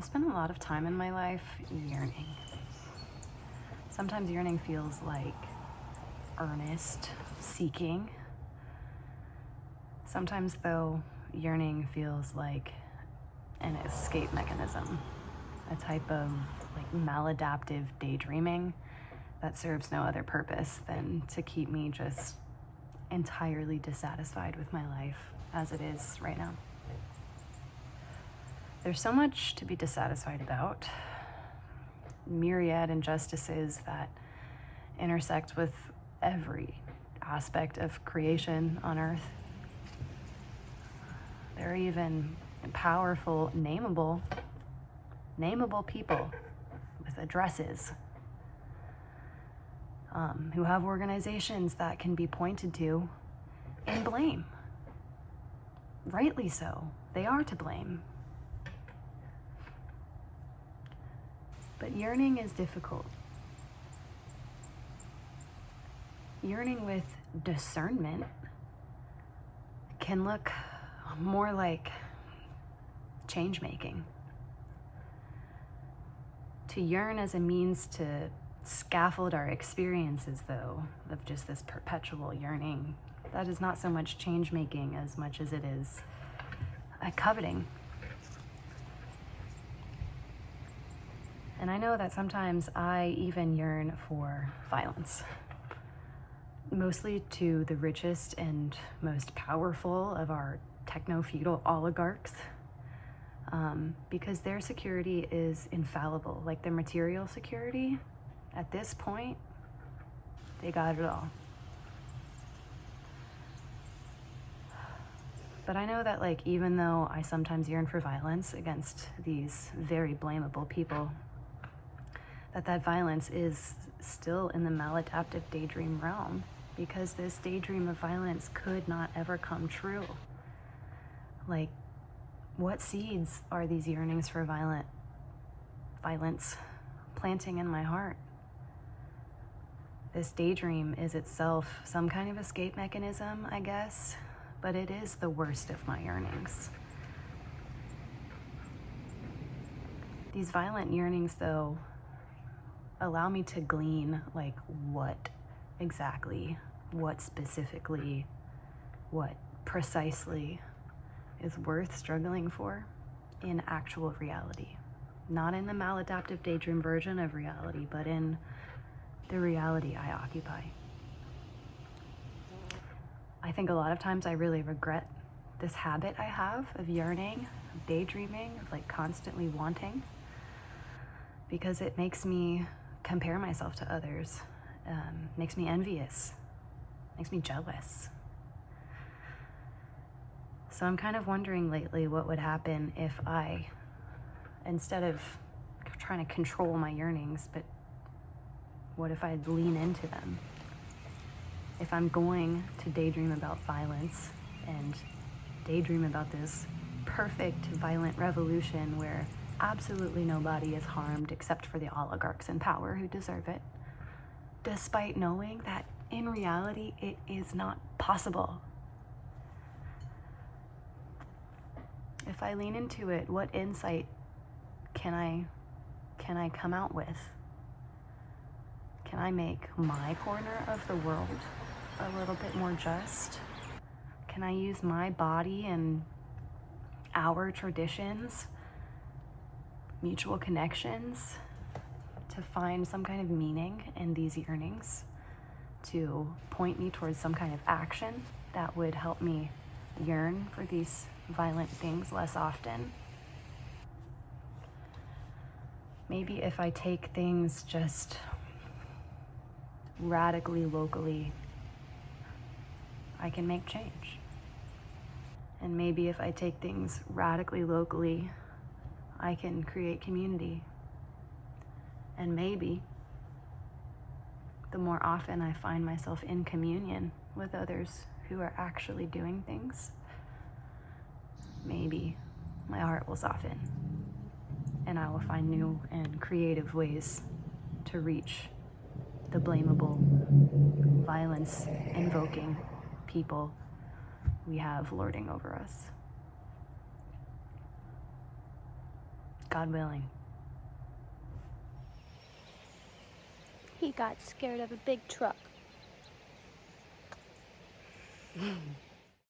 I spend a lot of time in my life yearning. Sometimes yearning feels like earnest seeking. Sometimes, though, yearning feels like an escape mechanism, a type of maladaptive daydreaming that serves no other purpose than to keep me just entirely dissatisfied with my life as it is right now. There's so much to be dissatisfied about. Myriad injustices that intersect with every aspect of creation on Earth. There are even powerful, nameable people with addresses who have organizations that can be pointed to and blame. Rightly so. They are to blame. But yearning is difficult. Yearning with discernment can look more like change-making. To yearn as a means to scaffold our experiences, though, of just this perpetual yearning, that is not so much change-making as much as it is a coveting. And I know that sometimes I even yearn for violence, mostly to the richest and most powerful of our techno-feudal oligarchs, because their security is infallible. Like their material security, at this point, they got it all. But I know that even though I sometimes yearn for violence against these very blamable people, that violence is still in the maladaptive daydream realm, because this daydream of violence could not ever come true. What seeds are these yearnings for violence planting in my heart? This daydream is itself some kind of escape mechanism, I guess, but it is the worst of my yearnings. These violent yearnings, though, allow me to glean what exactly, what specifically, what precisely is worth struggling for in actual reality. Not in the maladaptive daydream version of reality, but in the reality I occupy. I think a lot of times I really regret this habit I have of yearning, of daydreaming, of constantly wanting, because it makes me compare myself to others, makes me envious, makes me jealous. So I'm kind of wondering lately what would happen if I, instead of trying to control my yearnings, but what if I lean into them? If I'm going to daydream about violence and daydream about this perfect violent revolution where absolutely nobody is harmed except for the oligarchs in power who deserve it, despite knowing that in reality it is not possible. If I lean into it, what insight can I come out with? Can I make my corner of the world a little bit more just? Can I use my body and our traditions, mutual connections, to find some kind of meaning in these yearnings, to point me towards some kind of action that would help me yearn for these violent things less often? Maybe if I take things just radically locally, I can make change. And maybe if I take things radically locally, I can create community. And maybe the more often I find myself in communion with others who are actually doing things, maybe my heart will soften and I will find new and creative ways to reach the blamable, violence-invoking people we have lording over us. God willing. He got scared of a big truck.